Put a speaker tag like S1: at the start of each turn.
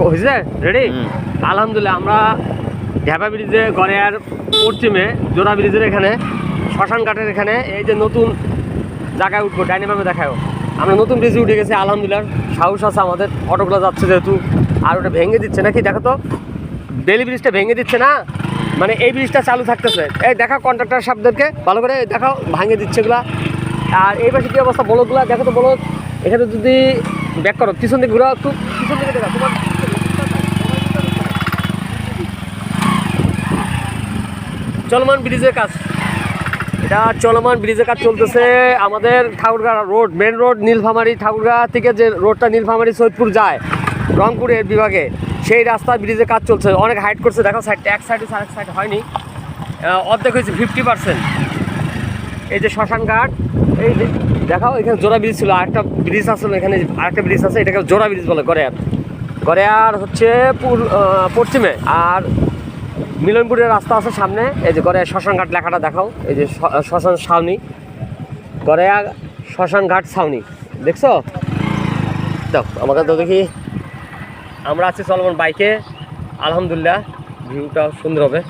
S1: হয়েছে রেডি? আলহামদুলিল্লাহ আমরা ঢাবা ব্রিজে গড়িয়ার পশ্চিমে জোড়া ব্রিজের এখানে শ্মশান ঘাটের এখানে এই যে নতুন জায়গায় উঠবো, ডাইনামামে দেখাও। আমরা নতুন ব্রিজে উঠে গেছি আলহামদুলিল্লাহ, সাহস আছে আমাদের। অটোগুলো যাচ্ছে যেহেতু, আর ওটা ভেঙে দিচ্ছে নাকি দেখো তো, বেলি ব্রিজটা ভেঙে দিচ্ছে না, মানে এই ব্রিজটা চালু থাকতেছে। এই দেখাও কন্ট্রাক্টর সাহেবদেরকে ভালো করে দেখাও, ভাঙে দিচ্ছে এগুলা। আর এই পাশে কী অবস্থা বলদগুলা দেখো তো, বলদ এখানে যদি ব্যাক করো, পিছন দিকে ঘুরো একটু, পিছন দিকে দেখা তোমার চলমান ব্রিজের কাজ, এটা চলমান ব্রিজের কাজ চলতেছে আমাদের Thakurgaon road, main road Nilphamari, Thakurgaon থেকে যে রোডটা নীলফামারী সৈয়দপুর যায় রংপুরের বিভাগে, সেই রাস্তা ব্রিজের কাজ চলছে। অনেক হাইট করছে দেখো, সাইডটা এক সাইডে আরেক সাইড হয়নি, অর্ধেক হয়েছে 50%। এই যে শ্মশান ঘাট, এই দেখাও এখানে জোড়া ব্রিজ ছিল, আরেকটা ব্রিজ আসলে এখানে আরেকটা ব্রিজ আছে, এটাকে জোড়া ব্রিজ বলে। গড়িয়ার হচ্ছে পশ্চিমে, আর মিলনপুরের রাস্তা আছে সামনে। এই যে গড়িয়া শ্মশান ঘাট লেখাটা দেখাও, এই যে শ্মশান ছাউনি, গড়িয়া শ্মশান ঘাট ছাউনি দেখছো? দেখো আমাকে তো দেখি, আমরা আছি চলমান বাইকে, আলহামদুলিল্লাহ ভিউটা সুন্দর হবে।